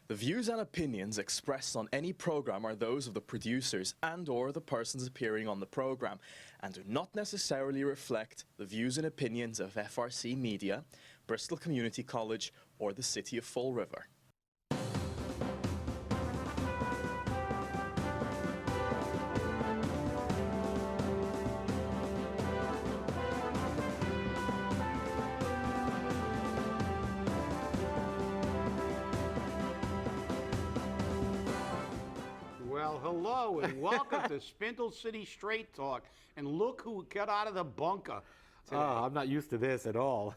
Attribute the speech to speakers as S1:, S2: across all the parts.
S1: The views and opinions expressed on any program are those of the producers and/or the persons appearing on the program, and do not necessarily reflect the views and opinions of FRC Media, Bristol Community College, or the City of Fall River.
S2: Hello and welcome to Spindle City Straight Talk. And look who got out of the bunker today.
S3: Oh, I'm not used to this at all.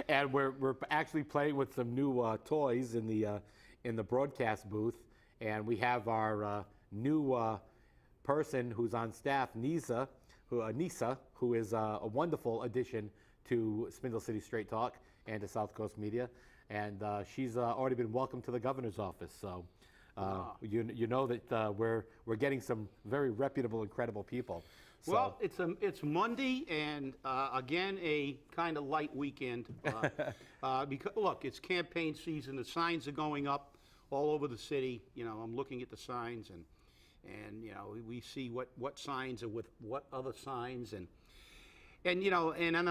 S3: And we're actually playing with some new toys in the broadcast booth, and we have our new person who's on staff, Nisa, who is a wonderful addition to Spindle City Straight Talk and to South Coast Media, and she's already been welcomed to the governor's office. So. You know that we're getting some very reputable and credible people. So.
S2: Well, it's Monday, and again a kind of light weekend. Because look, it's campaign season. The signs are going up all over the city. You know, I'm looking at the signs, and you know, we see what signs are with what other signs, and you know, and then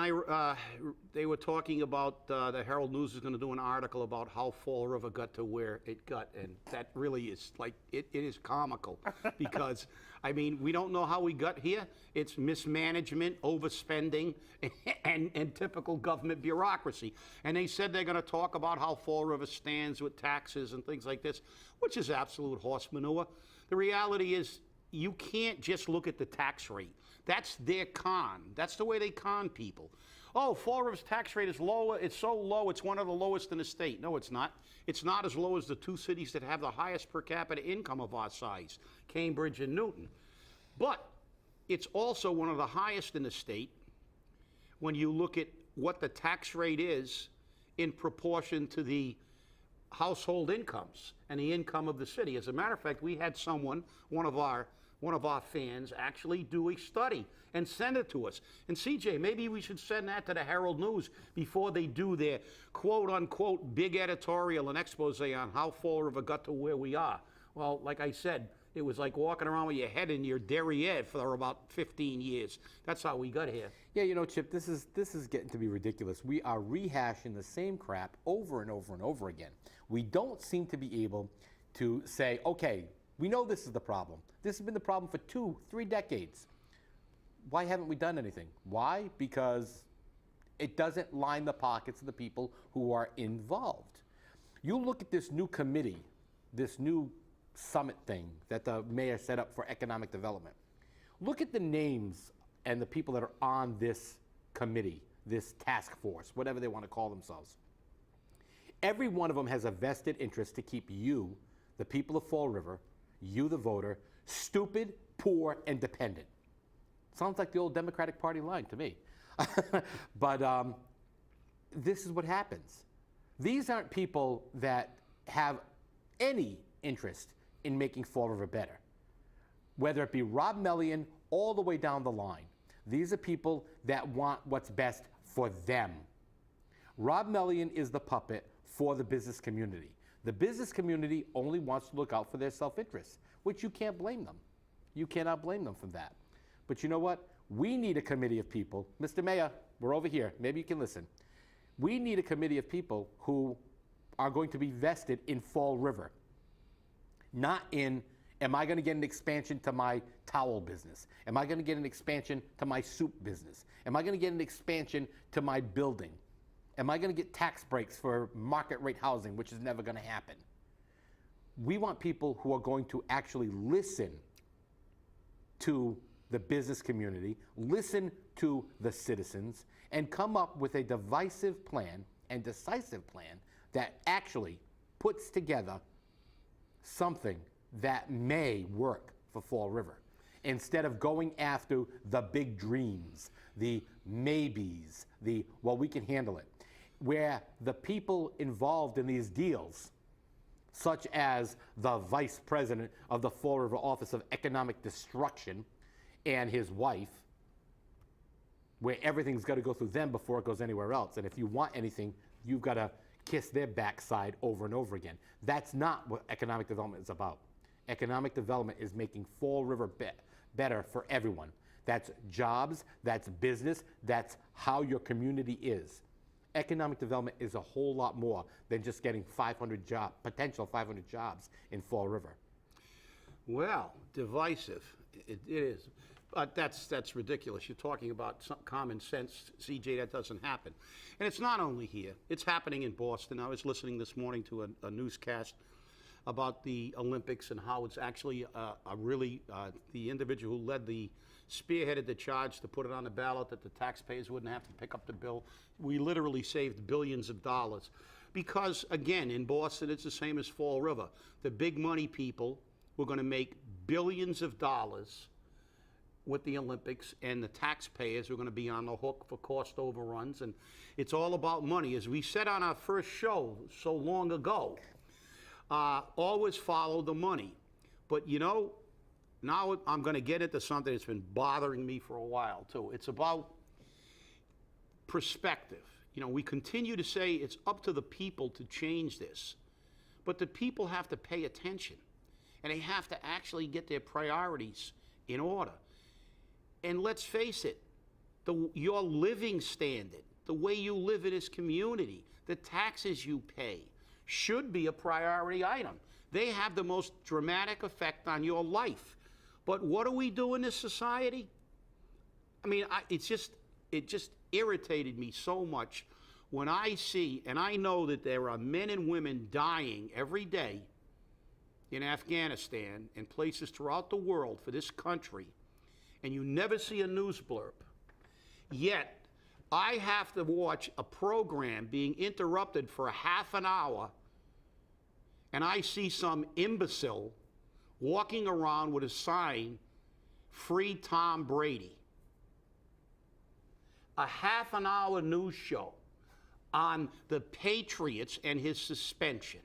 S2: they were talking about the Herald News is going to do an article about how Fall River got to where it got, and that really is like it is comical because I mean we don't know how we got here. It's mismanagement, overspending, and typical government bureaucracy. And they said they're going to talk about how Fall River stands with taxes and things like this, which is absolute horse manure. The reality is you can't just look at the tax rate. That's their con. That's the way they con people. Oh, Fall River's tax rate is lower. It's so low, it's one of the lowest in the state. No, it's not. It's not as low as the two cities that have the highest per capita income of our size, Cambridge and Newton. But it's also one of the highest in the state when you look at what the tax rate is in proportion to the household incomes and the income of the city. As a matter of fact, we had someone, one of our fans, actually do a study and send it to us. And CJ, maybe we should send that to the Herald News before they do their quote-unquote big editorial and expose on how Fall River got to where we are. Well, like I said, it was like walking around with your head in your derriere for about 15 years. That's how we got here.
S3: Yeah, you know, Chip, this is getting to be ridiculous. We are rehashing the same crap over and over and over again. We don't seem to be able to say, okay, we know this is the problem. This has been the problem for 2-3 decades. Why haven't we done anything? Why? Because it doesn't line the pockets of the people who are involved. You look at this new committee, this new summit thing that the mayor set up for economic development. Look at the names and the people that are on this committee, this task force, whatever they want to call themselves. Every one of them has a vested interest to keep you, the people of Fall River, you, the voter, stupid, poor, and dependent. Sounds like the old Democratic Party line to me. But this is what happens. These aren't people that have any interest in making Fall River better. Whether it be Rob Mellion all the way down the line, these are people that want what's best for them. Rob Mellion is the puppet for the business community. The business community only wants to look out for their self-interest, which you can't blame them. You cannot blame them for that. But you know what? We need a committee of people. Mr. Mayor, we're over here. Maybe you can listen. We need a committee of people who are going to be vested in Fall River, not in, am I going to get an expansion to my towel business? Am I going to get an expansion to my soup business? Am I going to get an expansion to my building? Am I going to get tax breaks for market rate housing, which is never going to happen? We want people who are going to actually listen to the business community, listen to the citizens, and come up with a divisive plan and decisive plan that actually puts together something that may work for Fall River, instead of going after the big dreams, the maybes, the, well, we can handle it, where the people involved in these deals, such as the vice president of the Fall River Office of Economic Destruction and his wife, where everything's got to go through them before it goes anywhere else. And if you want anything, you've got to kiss their backside over and over again. That's not what economic development is about. Economic development is making Fall River better for everyone. That's jobs, that's business, that's how your community is. Economic development is a whole lot more than just getting potential 500 jobs in Fall River.
S2: Well, divisive, it is. But that's ridiculous. You're talking about some common sense, CJ, that doesn't happen. And it's not only here. It's happening in Boston. I was listening this morning to a newscast about the Olympics and how it's actually the individual who spearheaded the charge to put it on the ballot that the taxpayers wouldn't have to pick up the bill. We literally saved billions of dollars. Because, again, in Boston, it's the same as Fall River. The big money people were going to make billions of dollars with the Olympics, and the taxpayers were going to be on the hook for cost overruns. And it's all about money. As we said on our first show so long ago, always follow the money. But, you know, now I'm going to get into something that's been bothering me for a while, too. It's about perspective. You know, we continue to say it's up to the people to change this, but the people have to pay attention, and they have to actually get their priorities in order. And let's face it, your living standard, the way you live in this community, the taxes you pay, should be a priority item. They have the most dramatic effect on your life. But what do we do in this society? I mean, it just irritated me so much when I see, and I know that there are men and women dying every day in Afghanistan and places throughout the world for this country, and you never see a news blurb. Yet, I have to watch a program being interrupted for a half an hour, and I see some imbecile walking around with a sign, "Free Tom Brady." A half an hour news show on the Patriots and his suspension.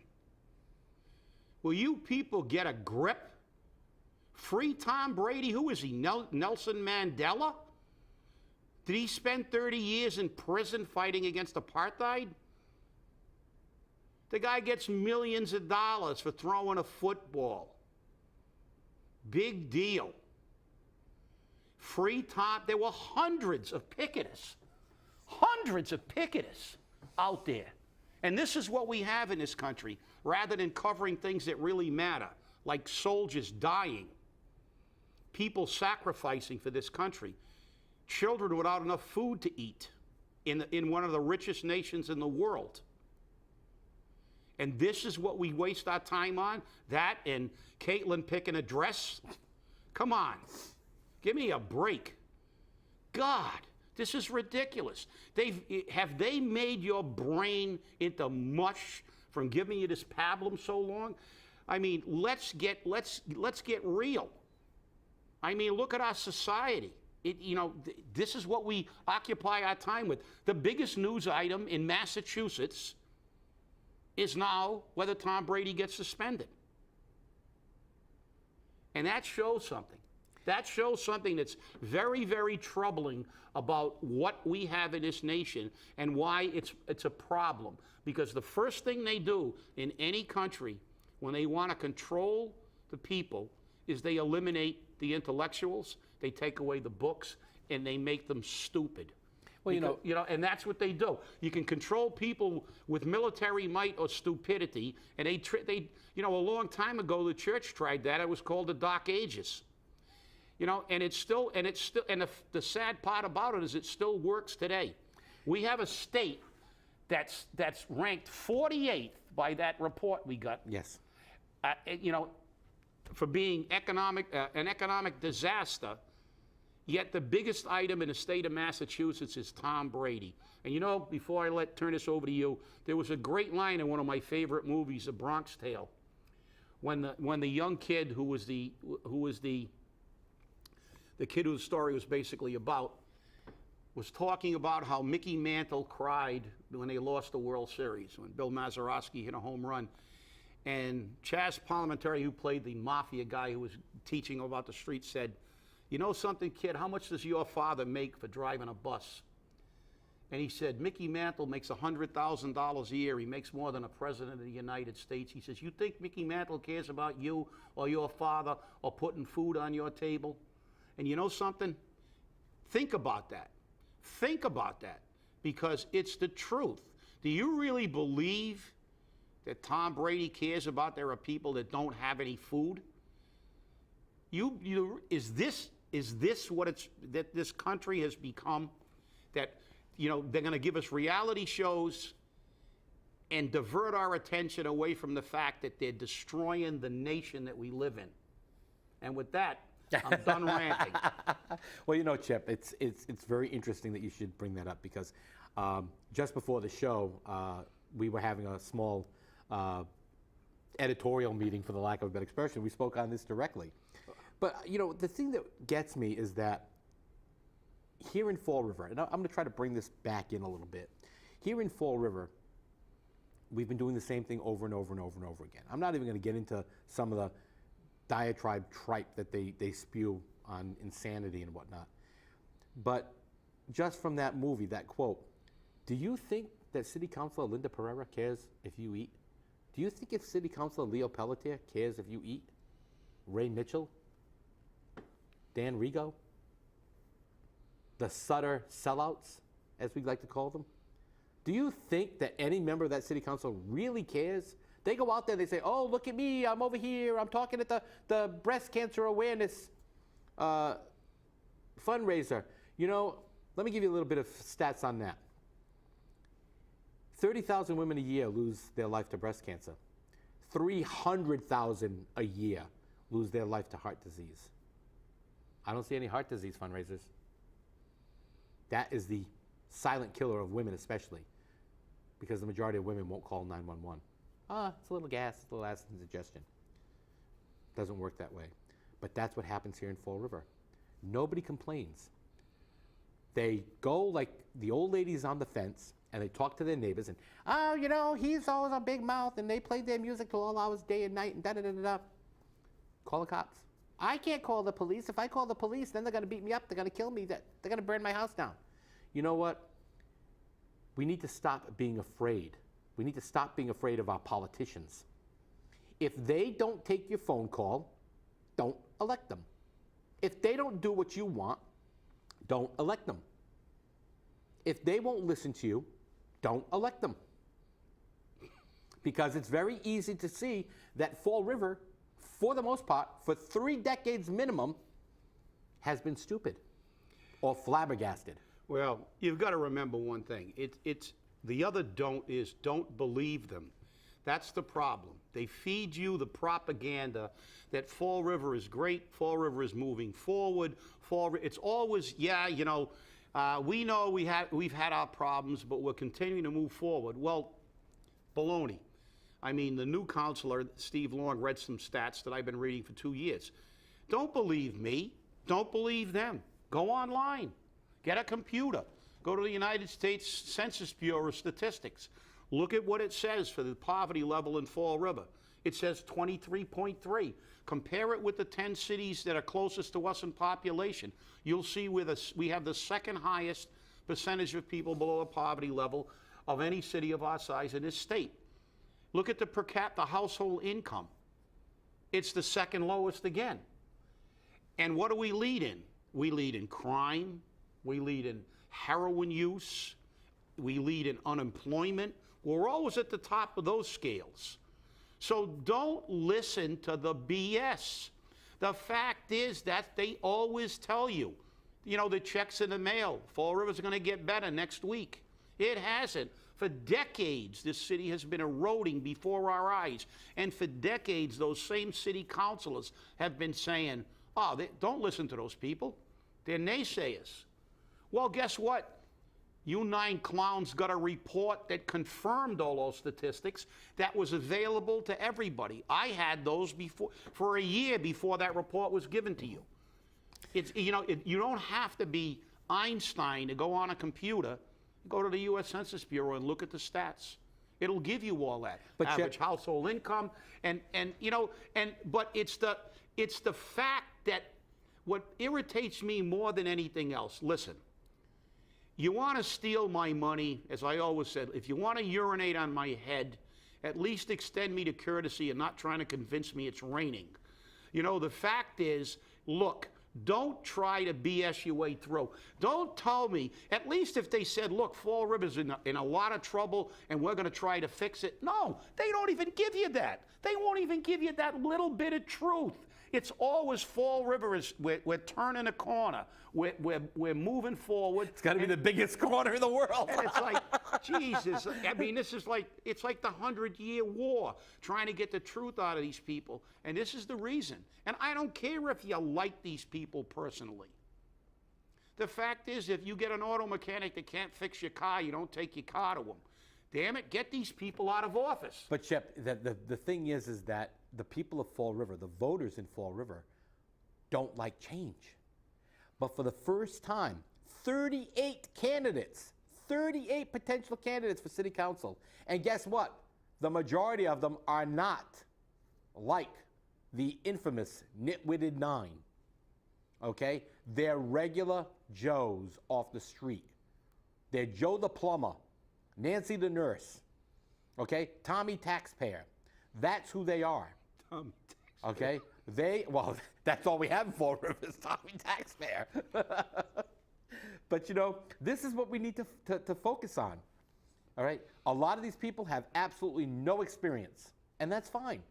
S2: Will you people get a grip? Free Tom Brady? Who is he, Nelson Mandela? Did he spend 30 years in prison fighting against apartheid? The guy gets millions of dollars for throwing a football. Big deal. Free Tom, there were hundreds of picketers out there. And this is what we have in this country, rather than covering things that really matter, like soldiers dying, people sacrificing for this country, children without enough food to eat in one of the richest nations in the world. And this is what we waste our time on? That and Caitlin picking a dress? Come on. Give me a break. God, this is ridiculous. Have they made your brain into mush from giving you this pablum so long? I mean, let's get real. I mean, look at our society. This is what we occupy our time with. The biggest news item in Massachusetts is now whether Tom Brady gets suspended. And that shows something. That shows something that's very, very troubling about what we have in this nation and why it's a problem. Because the first thing they do in any country when they want to control the people is they eliminate the intellectuals, they take away the books, and they make them stupid. Well, and that's what they do. You can control people with military might or stupidity, and they a long time ago the church tried that. It was called the Dark Ages. And the sad part about it is it still works today. We have a state that's ranked 48th by that report we got.
S3: Yes.
S2: For being an economic disaster. Yet the biggest item in the state of Massachusetts is Tom Brady. And before I turn this over to you, there was a great line in one of my favorite movies, A Bronx Tale, when the young kid who was the kid whose story was basically about, was talking about how Mickey Mantle cried when they lost the World Series, when Bill Mazeroski hit a home run. And Chaz Palminteri, who played the mafia guy who was teaching about the street, said, "You know something, kid, how much does your father make for driving a bus?" And he said, Mickey Mantle makes $100,000 a year. He makes more than a president of the United States. He says, you think Mickey Mantle cares about you or your father or putting food on your table? And you know something? Think about that. Think about that, because it's the truth. Do you really believe that Tom Brady cares about there are people that don't have any food? Is this what that this country has become? That, they're going to give us reality shows and divert our attention away from the fact that they're destroying the nation that we live in. And with that, I'm done ranting.
S3: Well, Chip, it's very interesting that you should bring that up, because just before the show, we were having a small editorial meeting, for the lack of a better expression. We spoke on this directly. But, the thing that gets me is that here in Fall River, and I'm going to try to bring this back in a little bit. Here in Fall River, we've been doing the same thing over and over and over and over again. I'm not even going to get into some of the diatribe tripe that they spew on insanity and whatnot. But just from that movie, that quote, do you think that City Councilor Linda Pereira cares if you eat? Do you think if City Councilor Leo Pelletier cares if you eat? Ray Mitchell? Dan Rigo? The Sutter sellouts, as we like to call them? Do you think that any member of that city council really cares? They go out there, they say, oh, look at me, I'm over here, I'm talking at the breast cancer awareness fundraiser. Let me give you a little bit of stats on that. 30,000 women a year lose their life to breast cancer. 300,000 a year lose their life to heart disease. I don't see any heart disease fundraisers. That is the silent killer of women, especially, because the majority of women won't call 911. It's a little gas, it's a little acid indigestion. Doesn't work that way. But that's what happens here in Fall River. Nobody complains. They go like the old ladies on the fence, and they talk to their neighbors, and, he's always a big mouth, and they play their music till all hours, day and night, and da-da-da-da-da. Call the cops. I can't call the police. If I call the police, then they're going to beat me up. They're going to kill me. They're going to burn my house down. You know what? We need to stop being afraid. We need to stop being afraid of our politicians. If they don't take your phone call, don't elect them. If they don't do what you want, don't elect them. If they won't listen to you, don't elect them. Because it's very easy to see that Fall River, for the most part, for 3 decades minimum, has been stupid or flabbergasted.
S2: Well, you've got to remember one thing. It's the other don't believe them. That's the problem. They feed you the propaganda that Fall River is great, Fall River is moving forward, it's always, we know we've had our problems, but we're continuing to move forward. Well, baloney. I mean, the new counselor, Steve Long, read some stats that I've been reading for 2 years. Don't believe me. Don't believe them. Go online. Get a computer. Go to the United States Census Bureau statistics. Look at what it says for the poverty level in Fall River. It says 23.3. Compare it with the 10 cities that are closest to us in population. You'll see we have the second highest percentage of people below the poverty level of any city of our size in this state. Look at the per capita household income. It's the second lowest again. And what do we lead in? We lead in crime. We lead in heroin use. We lead in unemployment. We're always at the top of those scales. So don't listen to the BS. The fact is that they always tell you, the check's in the mail. Fall River's going to get better next week. It hasn't. For decades, this city has been eroding before our eyes. And for decades, those same city councilors have been saying, don't listen to those people. They're naysayers. Well, guess what? You 9 clowns got a report that confirmed all those statistics that was available to everybody. I had those for a year before that report was given to you. You don't have to be Einstein to go on a computer. Go to the U.S. Census Bureau and look at the stats. It'll give you all that. But average household income, but it's the fact that what irritates me more than anything else. Listen, You want to steal my money, as I always said, if you want to urinate on my head, at least extend me to courtesy and not trying to convince me it's raining. You know, the fact is, look, don't try to BS your way through. Don't tell me, at least if they said, look, Fall River's in a lot of trouble and we're going to try to fix it. No, they don't even give you that. They won't even give you that little bit of truth. It's always Fall River is, we're turning a corner. We're moving forward.
S3: It's got to be the biggest corner in the world.
S2: And it's like, Jesus, I mean, this is like, it's like the 100-Year War, trying to get the truth out of these people. And this is the reason. And I don't care if you like these people personally. The fact is, if you get an auto mechanic that can't fix your car, you don't take your car to them. Damn it, get these people out of office.
S3: But Shep, the thing is that the people of Fall River, the voters in Fall River, don't like change. But for the first time, 38 candidates, 38 potential candidates for city council. And guess what? The majority of them are not like the infamous nitwitted 9. Okay? They're regular Joes off the street. They're Joe the plumber, Nancy the nurse, okay? Tommy taxpayer. That's who they are.
S2: Tommy
S3: taxpayer. Okay? Well, that's all we have in Fall River is Tommy taxpayer. But you know, this is what we need to focus on. All right? A lot of these people have absolutely no experience, and that's fine.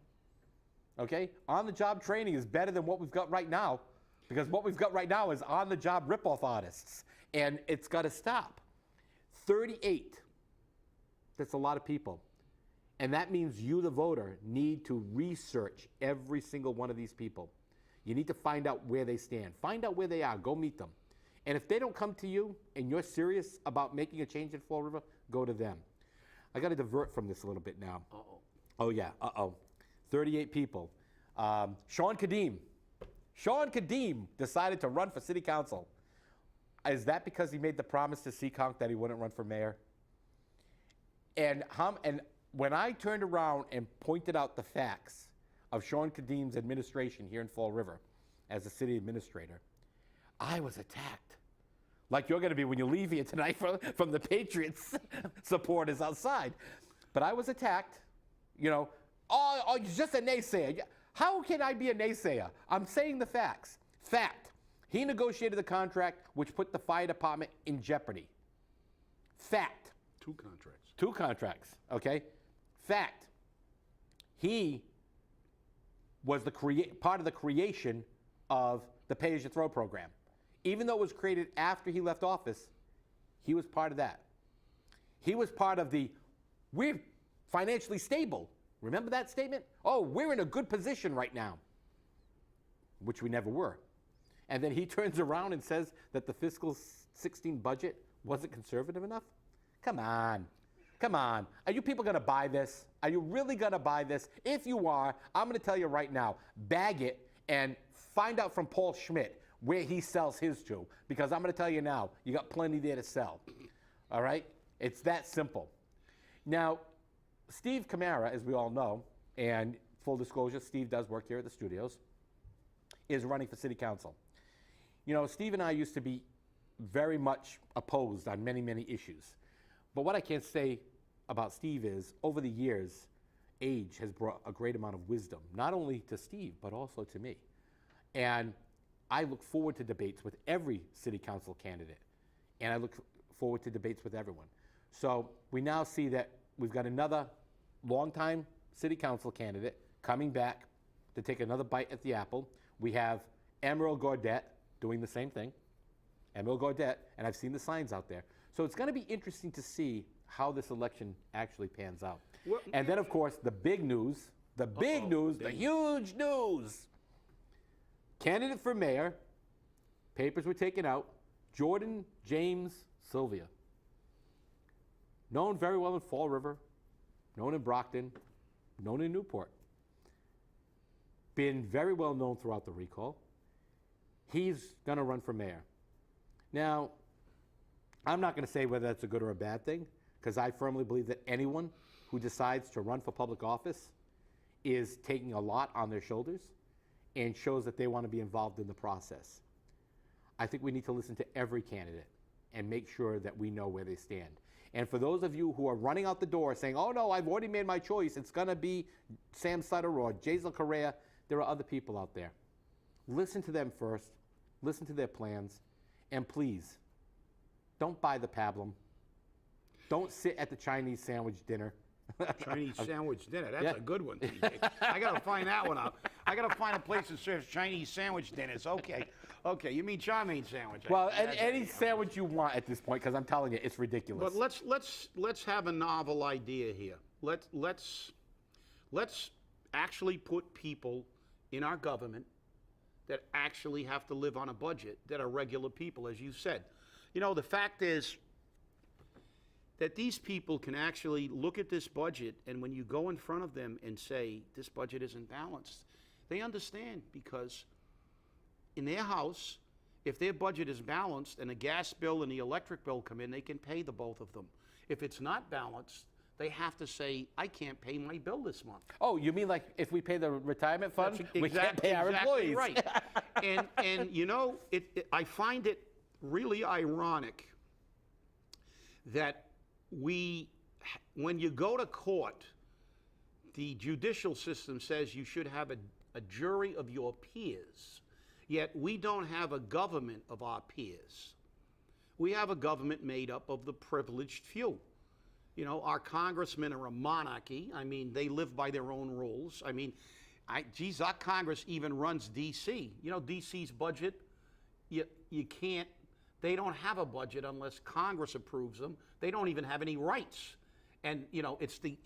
S3: Okay? On-the-job training is better than what we've got right now, because what we've got right now is on-the-job rip-off artists, and it's got to stop. 38. That's a lot of people. And that means you, the voter, need to research every single one of these people. You need to find out where they stand. Find out where they are. Go meet them. And if they don't come to you and you're serious about making a change in Fall River, go to them. I got to divert from this a little bit now.
S2: Uh-oh.
S3: Oh, yeah. 38 people. Sean Kadim. Sean Kadim decided to run for city council. Is that because he made the promise to Seekonk that he wouldn't run for mayor? And when I turned around and pointed out the facts of Sean Kadim's administration here in Fall River as a city administrator, I was attacked. Like you're going to be when you leave here tonight from the Patriots supporters outside. But I was attacked. You know, oh, you're just a naysayer. How can I be a naysayer? I'm saying the facts. Fact. He negotiated the contract which put the fire department in jeopardy. Fact.
S2: 2 contracts.
S3: 2 contracts, okay? Fact. He was part of the creation of the pay-as-you-throw program. Even though it was created after he left office, he was part of that. He was part of we're financially stable. Remember that statement? Oh, we're in a good position right now, which we never were. And then he turns around and says that the fiscal 16 budget wasn't conservative enough? Come on. Come on. Are you people going to buy this? Are you really going to buy this? If you are, I'm going to tell you right now, bag it and find out from Paul Schmidt where he sells his to, because I'm going to tell you now, you got plenty there to sell. All right? It's that simple. Now, Steve Camara, as we all know, and full disclosure, Steve does work here at the studios, is running for city council. You know, Steve and I used to be very much opposed on many, many issues. But what I can say about Steve is, over the years, age has brought a great amount of wisdom, not only to Steve, but also to me. And I look forward to debates with every city council candidate. And I look forward to debates with everyone. So we now see that we've got another longtime city council candidate coming back to take another bite at the apple. We have Emerald Gaudette doing the same thing. Emerald Gaudette, and I've seen the signs out there. So it's going to be interesting to see how this election actually pans out.
S2: Well,
S3: and then, of course, the big news, the huge news. Candidate for mayor, papers were taken out, Jordan James Sylvia. Known very well in Fall River, known in Brockton, known in Newport. Been very well known throughout the recall. He's going to run for mayor. Now, I'm not going to say whether that's a good or a bad thing, because I firmly believe that anyone who decides to run for public office is taking a lot on their shoulders and shows that they want to be involved in the process. I think we need to listen to every candidate. and make sure that we know where they stand. And for those of you who are running out the door saying, oh no, I've already made my choice, it's going to be Sam Sutter or Jason Correa, there are other people out there. Listen to them first, listen to their plans, and please, don't buy the pablum. Don't sit at the Chinese sandwich dinner.
S2: Chinese sandwich dinner. That's a good one, TJ. I got to find that one out. I got to find a place that serves Chinese sandwich dinners. Okay. Okay, you mean chow mein sandwich.
S3: Well, any sandwich you want at this point, because I'm telling you, it's ridiculous.
S2: But let's have a novel idea here. Let's actually put people in our government that actually have to live on a budget that are regular people, as you said. You know, the fact is that these people can actually look at this budget, and when you go in front of them and say, this budget isn't balanced, they understand, because in their house, if their budget is balanced and the gas bill and the electric bill come in, they can pay the both of them. If it's not balanced, they have to say, I can't pay my bill this month.
S3: Oh, you mean like if we pay the retirement fund, we can't pay our employees?
S2: Right. and you know, I find it really ironic that when you go to court, the judicial system says you should have a jury of your peers, yet we don't have a government of our peers. We have a government made up of the privileged few. You know, our congressmen are a monarchy. I mean, they live by their own rules. I mean, geez, our Congress even runs D.C. You know, D.C.'s budget, you can't, they don't have a budget unless Congress approves them. They don't even have any rights. And, you know, it's the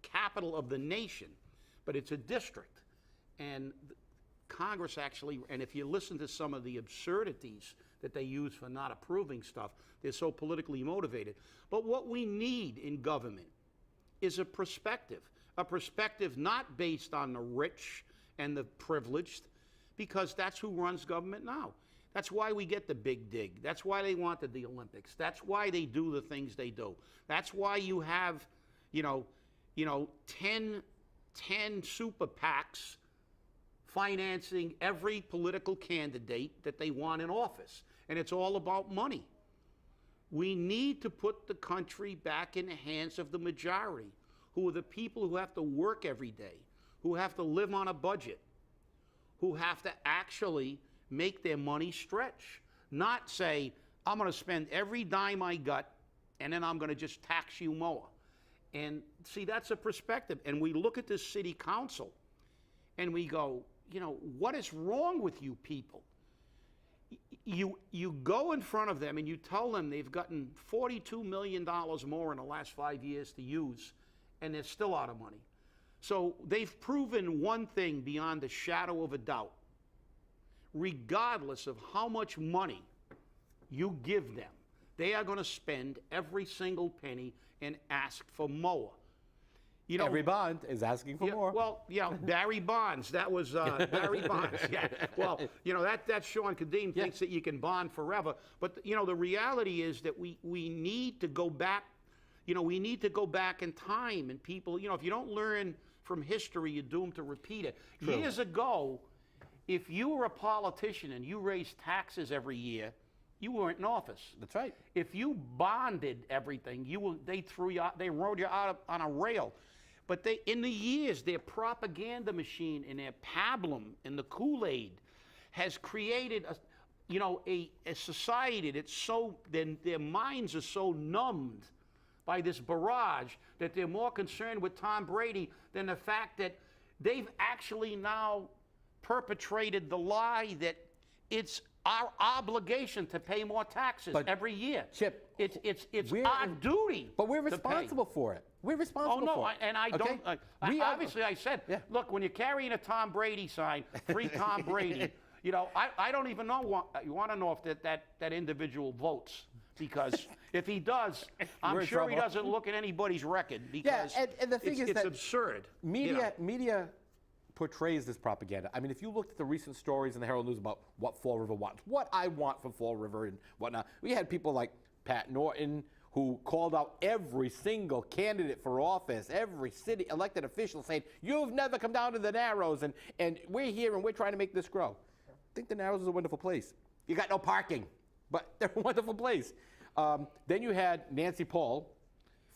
S2: capital of the nation, but it's a district. And Congress actually, and if you listen to some of the absurdities that they use for not approving stuff, they're so politically motivated. But what we need in government is a perspective not based on the rich and the privileged, because that's who runs government now. That's why we get the big dig. That's why they wanted the Olympics. That's why they do the things they do. That's why you have, 10 super PACs financing every political candidate that they want in office. And it's all about money. We need to put the country back in the hands of the majority, who are the people who have to work every day, who have to live on a budget, who have to actually make their money stretch. Not say, I'm going to spend every dime I got, and then I'm going to just tax you more. And see, that's a perspective. And we look at this city council, and we go, what is wrong with you people? You go in front of them and you tell them they've gotten $42 million more in the last 5 years to use, and they're still out of money. So they've proven one thing beyond a shadow of a doubt. Regardless of how much money you give them, they are going to spend every single penny and ask for more.
S3: Every bond is asking for more.
S2: Well, Barry Bonds. That was Barry Bonds. Yeah. Well, that Sean Kadeem thinks that you can bond forever. But, the reality is that we need to go back. We need to go back in time. And people, if you don't learn from history, you're doomed to repeat it. True. Years ago, if you were a politician and you raised taxes every year, you weren't in office.
S3: That's right.
S2: If you bonded everything, they threw you out. They rode you out on a rail. But in the years, their propaganda machine and their pablum and the Kool-Aid has created a society that's so, their minds are so numbed by this barrage that they're more concerned with Tom Brady than the fact that they've actually now perpetrated the lie that it's our obligation to pay more taxes every year.
S3: Chip,
S2: it's our duty.
S3: But we're responsible for it. We're responsible for it.
S2: And I don't. Obviously, I said, look, when you're carrying a Tom Brady sign, free Tom Brady, I don't even know. You want to know if that individual votes. Because if he does, I'm sure he doesn't look at anybody's record, because
S3: and the thing is
S2: it's
S3: that
S2: absurd.
S3: Media portrays this propaganda. I mean, if you looked at the recent stories in the Herald News about what Fall River wants, what I want from Fall River and whatnot, we had people like Pat Norton who called out every single candidate for office, every city elected official saying, you've never come down to the Narrows, and we're here and we're trying to make this grow. I think the Narrows is a wonderful place. You got no parking. but they're a wonderful place. Then you had Nancy Paul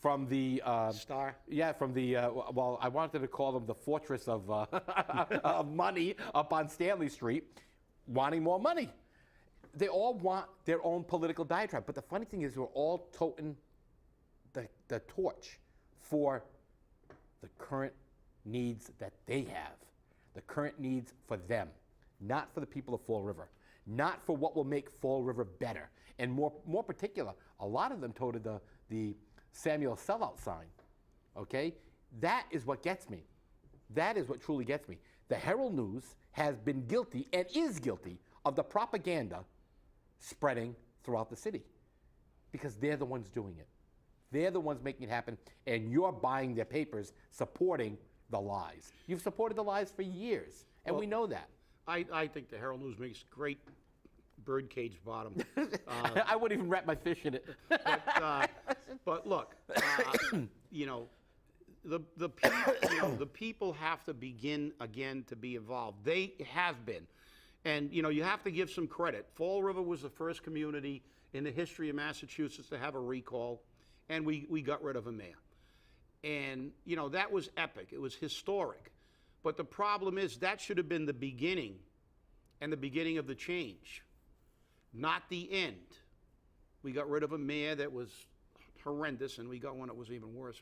S3: from the
S2: Star.
S3: Yeah, from the well, I wanted to call them the fortress of of money up on Stanley Street, wanting more money. They all want their own political diatribe, but the funny thing is, we're all toting the torch for the current needs that they have, the current needs for them, not for the people of Fall River, not for what will make Fall River better. And more particular, a lot of them toted the Samuel sellout sign, okay? That is what gets me. That is what truly gets me. The Herald News has been guilty and is guilty of the propaganda spreading throughout the city because they're the ones doing it. They're the ones making it happen, and you're buying their papers, supporting the lies. You've supported the lies for years, and we know that.
S2: I think the Herald News makes great birdcage bottom.
S3: I wouldn't even wrap my fish in it.
S2: But look, you know, the people, the people have to begin again to be involved. They have been. And, you know, you have to give some credit. Fall River was the first community in the history of Massachusetts to have a recall, and we got rid of a mayor. And, you know, that was epic. It was historic. But the problem is that should have been the beginning and the beginning of the change, not the end. We got rid of a mayor that was horrendous, and we got one that was even worse.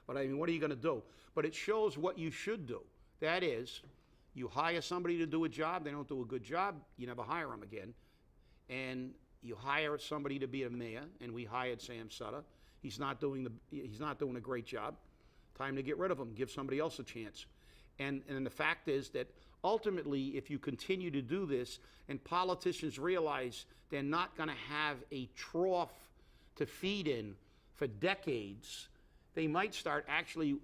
S2: But I mean, what are you going to do? But it shows what you should do. That is, you hire somebody to do a job, they don't do a good job, you never hire them again. And you hire somebody to be a mayor, and we hired Sam Sutter. He's not doing a great job. Time to get rid of him, give somebody else a chance. And the fact is that ultimately, if you continue to do this and politicians realize they're not going to have a trough to feed in for decades, they might start actually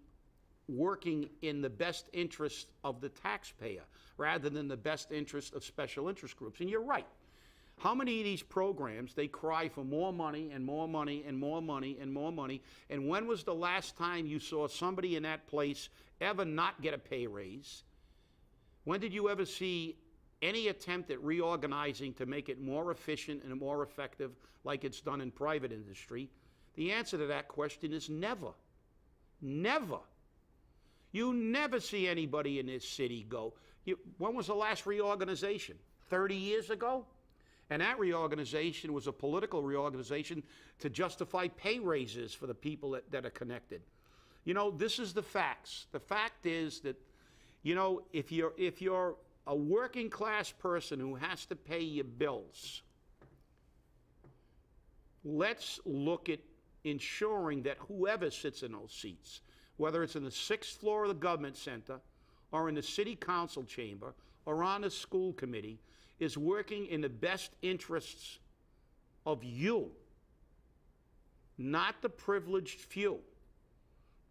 S2: working in the best interest of the taxpayer rather than the best interest of special interest groups. And you're right. How many of these programs, they cry for more money and more money and more money and more money, and when was the last time you saw somebody in that place ever not get a pay raise? When did you ever see any attempt at reorganizing to make it more efficient and more effective like it's done in private industry? The answer to that question is never. Never. You never see anybody in this city go. When was the last reorganization? 30 years ago? And that reorganization was a political reorganization to justify pay raises for the people that are connected. You know, this is the facts. The fact is that, you know, if you're a working class person who has to pay your bills, let's look at ensuring that whoever sits in those seats, whether it's in the 6th floor of the government center or in the city council chamber or on the school committee, is working in the best interests of you, not the privileged few.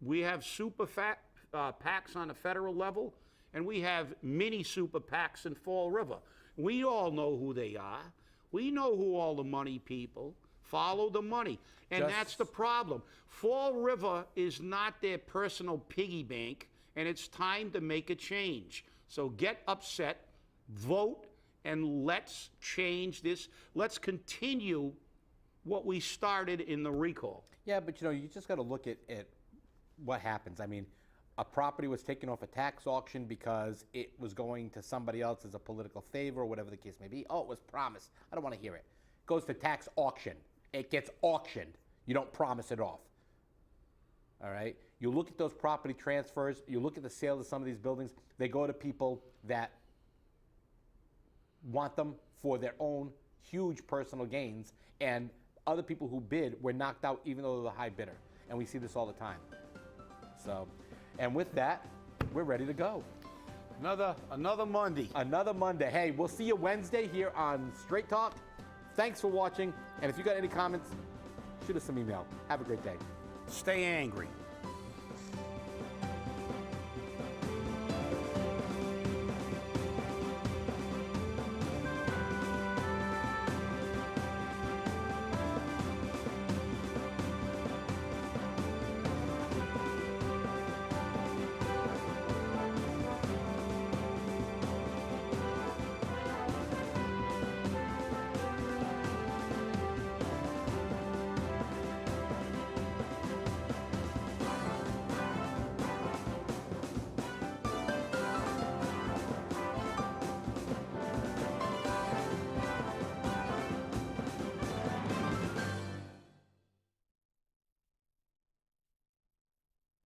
S2: We have super PACs on the federal level, and we have mini super PACs in Fall River. We all know who they are. We know who all the money people follow the money. And that's the problem. Fall River is not their personal piggy bank, and it's time to make a change. So get upset, vote, and let's change this. Let's continue what we started in the recall.
S3: Yeah, but you know, you just got to look at what happens. I mean, a property was taken off a tax auction because it was going to somebody else as a political favor or whatever the case may be. Oh, it was promised. I don't want to hear it. Goes to tax auction. It gets auctioned. You don't promise it off. All right? You look at those property transfers. You look at the sales of some of these buildings. They go to people that want them for their own huge personal gains, and other people who bid were knocked out even though they're the high bidder. And we see this all the time. So, and with that, we're ready to go.
S2: Another Monday.
S3: Another Monday. Hey, we'll see you Wednesday here on Straight Talk. Thanks for watching, and if you got any comments, shoot us some email. Have a great day.
S2: Stay angry.